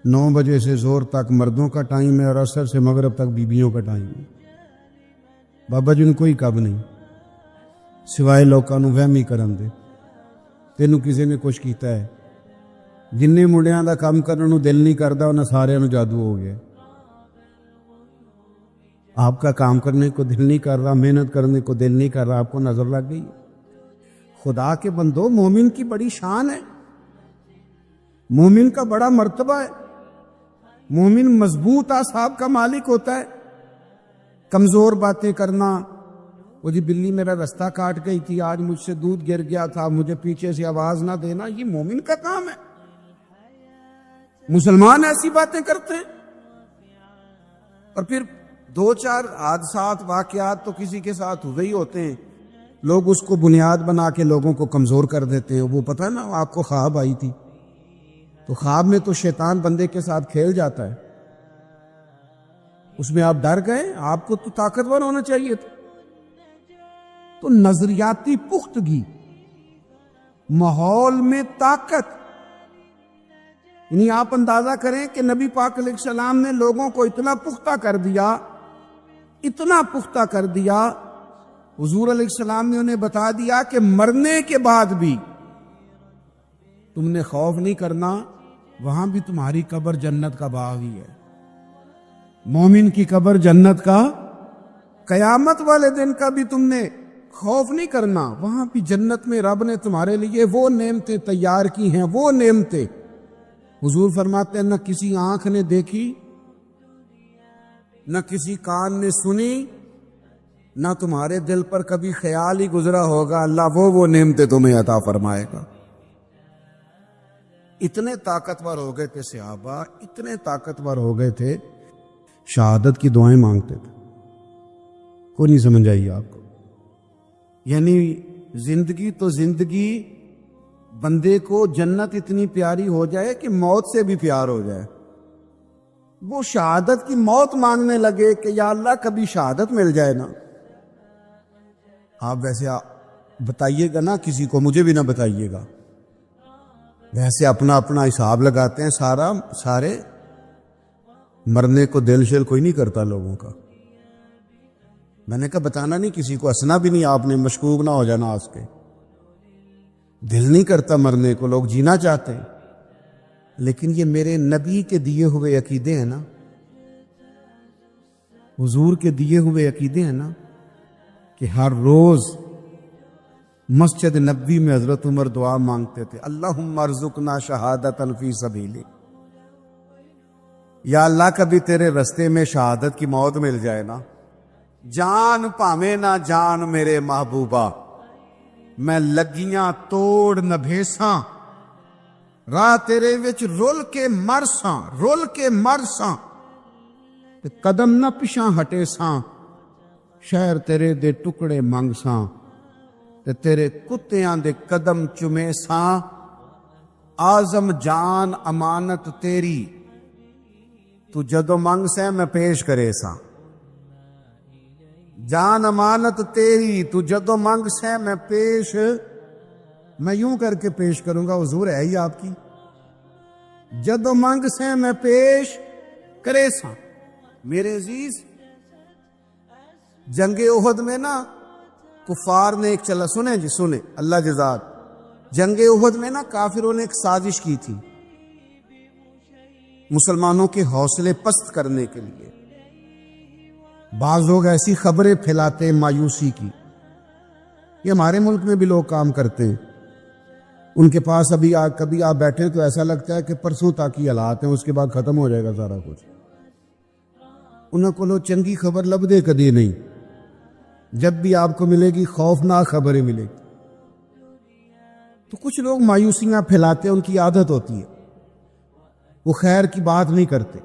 9 بجے سے زور تک مردوں کا ٹائم ہے اور عصر سے مغرب تک بیویوں کا ٹائم ہے. بابا جی ان کوئی کب نہیں سوائے لوگوں نوں وہم ہی کرن دے. تینوں کسی نے کچھ کیتا ہے؟ جننے منڈیاں دا کام کرن نوں دل نہیں کردا انہاں سارے نوں جادو ہو گیا. آپ کا کام کرنے کو دل نہیں کر رہا، محنت کرنے کو دل نہیں کر رہا، آپ کو نظر لگ گئی. خدا کے بندو، مومن کی بڑی شان ہے، مومن کا بڑا مرتبہ ہے. مومن مضبوط اعصاب کا مالک ہوتا ہے. کمزور باتیں کرنا، وہ جی بلی میرا رستہ کاٹ گئی تھی، آج مجھ سے دودھ گر گیا تھا، مجھے پیچھے سے آواز نہ دینا، یہ مومن کا کام ہے. مسلمان ایسی باتیں کرتے ہیں. اور پھر 2-4 حادثات واقعات تو کسی کے ساتھ ہوئے ہی ہوتے ہیں، لوگ اس کو بنیاد بنا کے لوگوں کو کمزور کر دیتے ہیں. وہ پتہ ہے نا آپ کو خواب آئی تھی، تو خواب میں تو شیطان بندے کے ساتھ کھیل جاتا ہے، اس میں آپ ڈر گئے، آپ کو تو طاقتور ہونا چاہیے تھا. تو نظریاتی پختگی، ماحول میں طاقت، یعنی آپ اندازہ کریں کہ نبی پاک علیہ السلام نے لوگوں کو اتنا پختہ کر دیا، اتنا پختہ کر دیا. حضور علیہ السلام نے انہیں بتا دیا کہ مرنے کے بعد بھی تم نے خوف نہیں کرنا، وہاں بھی تمہاری قبر جنت کا باغ ہی ہے. مومن کی قبر جنت کا، قیامت والے دن کا بھی تم نے خوف نہیں کرنا، وہاں بھی جنت میں رب نے تمہارے لیے وہ نعمتیں تیار کی ہیں، وہ نعمتیں. حضور فرماتے ہیں نہ کسی آنکھ نے دیکھی، نہ کسی کان نے سنی، نہ تمہارے دل پر کبھی خیال ہی گزرا ہوگا، اللہ وہ نعمتیں تمہیں عطا فرمائے گا. اتنے طاقتور ہو گئے تھے صحابہ، اتنے طاقتور ہو گئے تھے، شہادت کی دعائیں مانگتے تھے. کوئی نہیں سمجھ آئی آپ کو؟ یعنی زندگی تو زندگی، بندے کو جنت اتنی پیاری ہو جائے کہ موت سے بھی پیار ہو جائے. وہ شہادت کی موت مانگنے لگے کہ یا اللہ کبھی شہادت مل جائے نا. آپ ویسے بتائیے گا نا کسی کو، مجھے بھی نہ بتائیے گا، ویسے اپنا اپنا حساب لگاتے ہیں سارے. مرنے کو دل شل کوئی نہیں کرتا لوگوں کا. میں نے کہا بتانا نہیں کسی کو، ہنسنا بھی نہیں آپ نے، مشکوک نہ ہو جانا آس کے. دل نہیں کرتا مرنے کو، لوگ جینا چاہتے ہیں. لیکن یہ میرے نبی کے دیے ہوئے عقیدے ہیں نا، حضور کے دیے ہوئے عقیدے ہیں نا، کہ ہر روز مسجد نبوی میں حضرت عمر دعا مانگتے تھے، اللہم ارزقنا شہادتا فی سبیلک. یا اللہ کبھی تیرے رستے میں شہادت کی موت مل جائے نا، جان پاویں نہ جان میرے محبوبہ، میں لگیاں توڑ نہ بھیساں، راہ تیرے وچ رول کے مرساں، تے قدم نہ پیچھاں ہٹے ساں، شہر تیرے دے ٹکڑے منگ ساں، تے تیرے کتیاں دے قدم چمے ساں. آزم جان امانت تیری، تو جدو منگ سے میں پیش کرے ساں. جان امانت تیری، تو جدو منگ سے میں پیش، میں یوں کر کے پیش کروں گا، حضور ہے ہی آپ کی. جدو منگ سے میں پیش کرے ساں. میرے عزیز، جنگ احد میں نا کفار نے ایک چلا، سنیں جی سنیں اللہ جزاک، جنگ احد میں نا کافروں نے ایک سازش کی تھی. مسلمانوں کے حوصلے پست کرنے کے لیے بعض لوگ ایسی خبریں پھیلاتے ہیں مایوسی کی. یہ ہمارے ملک میں بھی لوگ کام کرتے ہیں. ان کے پاس کبھی آپ بیٹھے تو ایسا لگتا ہے کہ پرسوں تک ہی حالات ہیں, اس کے بعد ختم ہو جائے گا سارا کچھ. انہوں کو چنگی خبر لبدے کدی نہیں. جب بھی آپ کو ملے گی خوفناک خبریں ملے گی. تو کچھ لوگ مایوسیاں پھیلاتے ہیں, ان کی عادت ہوتی ہے, وہ خیر کی بات نہیں کرتے.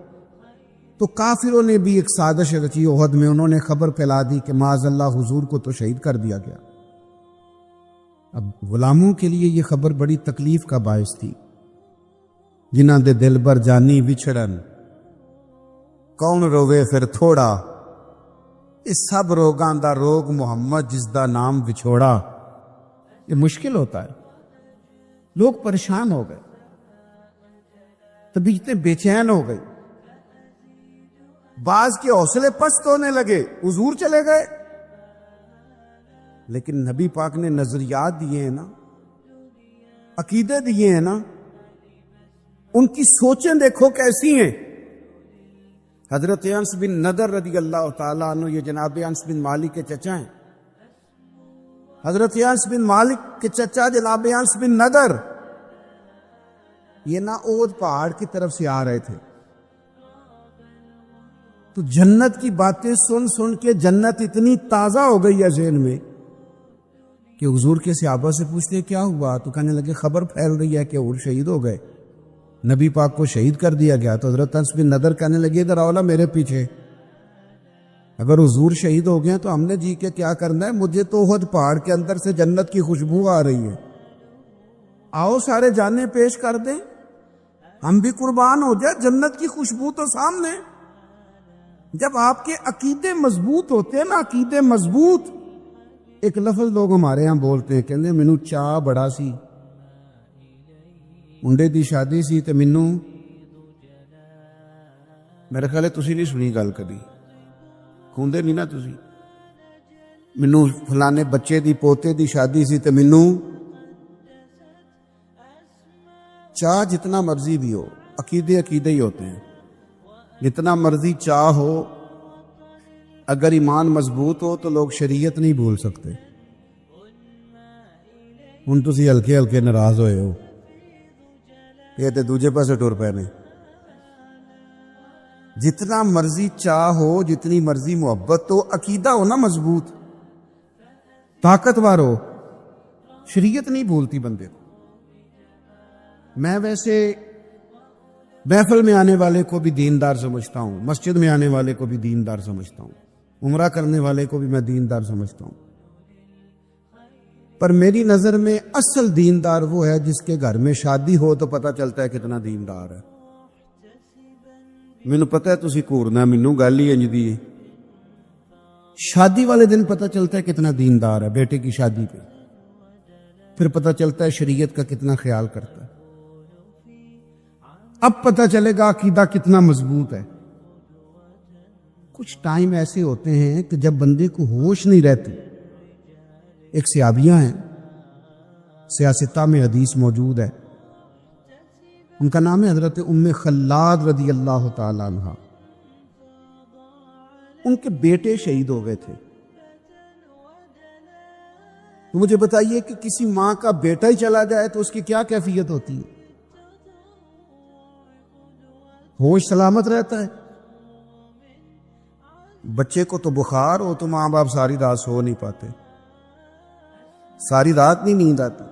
تو کافروں نے بھی ایک سازش رچی احد میں, انہوں نے خبر پھیلا دی کہ معاذ اللہ حضور کو تو شہید کر دیا گیا. اب غلاموں کے لیے یہ خبر بڑی تکلیف کا باعث تھی. جنہاں دے دل بر جانی وچھڑن کون روے پھر تھوڑا, اس سب روگاں دا روگ محمد جس دا نام وچھوڑا. یہ مشکل ہوتا ہے. لوگ پریشان ہو گئے, طبیعتیں بے چین ہو گئی, بعض کے حوصلے پست ہونے لگے, حضور چلے گئے. لیکن نبی پاک نے نظریات دیے ہیں نا, عقیدے دیے ہیں نا, ان کی سوچیں دیکھو کیسی ہیں. حضرت انس بن نضر رضی اللہ تعالیٰ عنہ, یہ جناب انس بن مالک کے چچا ہیں. حضرت انس بن مالک کے چچا جناب انس بن نضر, یہ نا احد پہاڑ کی طرف سے آ رہے تھے. تو جنت کی باتیں سن سن کے جنت اتنی تازہ ہو گئی ہے ذہن میں کہ حضور کے صحابہ سے پوچھتے کیا ہوا, تو کہنے لگے خبر پھیل رہی ہے کہ حضور شہید ہو گئے, نبی پاک کو شہید کر دیا گیا. تو حضرت انس بن نضر کہنے لگے ادھر آؤ میرے پیچھے, اگر حضور شہید ہو گئے تو ہم نے جی کے کیا کرنا ہے, مجھے تو احد پہاڑ کے اندر سے جنت کی خوشبو آ رہی ہے, آؤ سارے جانیں پیش کر دیں, ہم بھی قربان ہو جائے, جنت کی خوشبو تو سامنے. جب آپ کے عقیدے مضبوط ہوتے ہیں نا, عقیدے مضبوط. ایک لفظ لوگ ہمارے ہاں بولتے ہیں, کہتے مینوں چاہ بڑا سی, منڈے دی شادی سی تے مینوں, میرے خیال ہے تسی نہیں سنی گل کبھی, کھوندے نہیں نا تسی, مینوں فلانے بچے دی پوتے دی شادی سی تے مینوں. چاہ جتنا مرضی بھی ہو, عقیدے عقیدے ہی ہوتے ہیں. جتنا مرضی چاہ ہو, اگر ایمان مضبوط ہو تو لوگ شریعت نہیں بھول سکتے. ہن تسی ہلکے ہلکے ناراض ہوئے ہو, یہ تے دوجے پاسے ٹر پے نے. جتنا مرضی چاہ ہو, جتنی مرضی محبت ہو, عقیدہ ہو نا مضبوط, طاقتور ہو, شریعت نہیں بھولتی بندے کو. میں ویسے محفل میں آنے والے کو بھی دیندار سمجھتا ہوں, مسجد میں آنے والے کو بھی دیندار سمجھتا ہوں, عمرہ کرنے والے کو بھی میں دیندار سمجھتا ہوں. پر میری نظر میں اصل دیندار وہ ہے جس کے گھر میں شادی ہو تو پتہ چلتا ہے کتنا دیندار ہے. مینوں پتہ ہے تسی گھورنا, مینوں گل ہی انج دی ہے. شادی والے دن پتہ چلتا ہے کتنا دیندار ہے, بیٹے کی شادی پہ. پھر پتہ چلتا ہے شریعت کا کتنا خیال کرتا ہے. اب پتہ چلے گا عقیدہ کتنا مضبوط ہے. کچھ ٹائم ایسے ہوتے ہیں کہ جب بندے کو ہوش نہیں رہتی. ایک صحابیہ ہیں, سیاستہ میں حدیث موجود ہے, ان کا نام ہے حضرت ام خلاد رضی اللہ تعالی عنہ. ان کے بیٹے شہید ہو گئے تھے. تو مجھے بتائیے کہ کسی ماں کا بیٹا ہی چلا جائے تو اس کی کیا کیفیت ہوتی ہے؟ ہوش سلامت رہتا ہے. بچے کو تو بخار ہو تو ماں باپ ساری رات سو نہیں پاتے, ساری رات نہیں نیند آتی.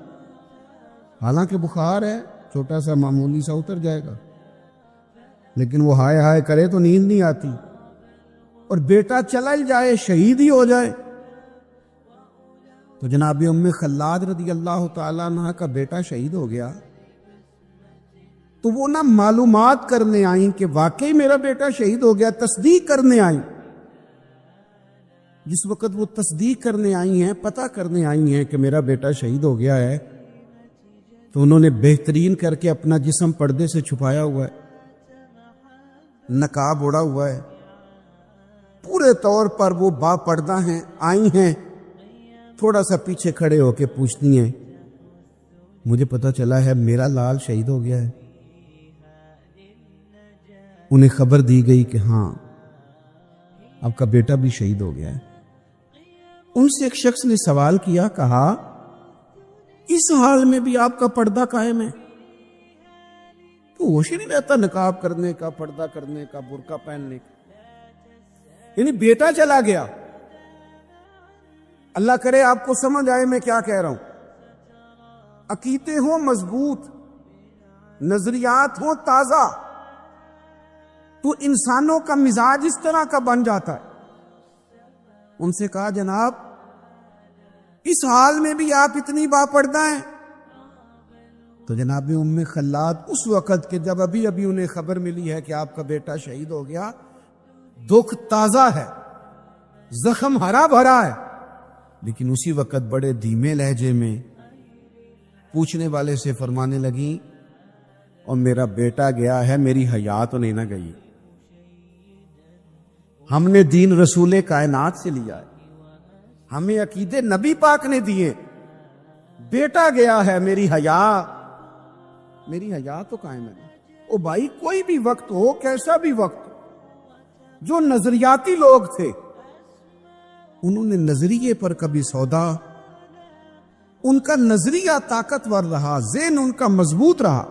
حالانکہ بخار ہے, چھوٹا سا معمولی سا اتر جائے گا, لیکن وہ ہائے ہائے کرے تو نیند نہیں آتی. اور بیٹا چلا ہی جائے, شہید ہی ہو جائے. تو جناب ام خلاد رضی اللہ تعالیٰ عنہ کا بیٹا شہید ہو گیا, تو وہ نہ معلومات کرنے آئیں کہ واقعی میرا بیٹا شہید ہو گیا, تصدیق کرنے آئیں. جس وقت وہ تصدیق کرنے آئی ہیں, پتہ کرنے آئی ہیں کہ میرا بیٹا شہید ہو گیا ہے, تو انہوں نے بہترین کر کے اپنا جسم پردے سے چھپایا ہوا ہے, نقاب اوڑا ہوا ہے, پورے طور پر وہ با پردہ ہیں. آئی ہیں, تھوڑا سا پیچھے کھڑے ہو کے پوچھتی ہیں, مجھے پتہ چلا ہے میرا لال شہید ہو گیا ہے. انہیں خبر دی گئی کہ ہاں آپ کا بیٹا بھی شہید ہو گیا ہے۔ ان سے ایک شخص نے سوال کیا، کہا اس حال میں بھی آپ کا پردہ قائم ہے؟ تو ہوش ہی نہیں رہتا نقاب کرنے کا، پردہ کرنے کا، برقع پہننے کا، یعنی بیٹا چلا گیا۔ اللہ کرے آپ کو سمجھ آئے میں کیا کہہ رہا ہوں۔ عقیدے ہوں مضبوط، نظریات ہوں تازہ، تو انسانوں کا مزاج اس طرح کا بن جاتا ہے۔ ان سے کہا جناب اس حال میں بھی آپ اتنی باپردہ ہیں؟ تو جناب ام خلاد اس وقت کہ جب ابھی انہیں خبر ملی ہے کہ آپ کا بیٹا شہید ہو گیا، دکھ تازہ ہے، زخم ہرا بھرا ہے، لیکن اسی وقت بڑے دھیمے لہجے میں پوچھنے والے سے فرمانے لگیں، اور میرا بیٹا گیا ہے، میری حیا تو نہیں نہ گئی۔ ہم نے دین رسول کائنات سے لیا ہے، ہمیں عقیدے نبی پاک نے دیے، بیٹا گیا ہے، میری حیا تو قائم ہے۔ او بھائی کوئی بھی وقت ہو، کیسا بھی وقت ہو، جو نظریاتی لوگ تھے انہوں نے نظریے پر کبھی سودا، ان کا نظریہ طاقتور رہا، ذہن ان کا مضبوط رہا،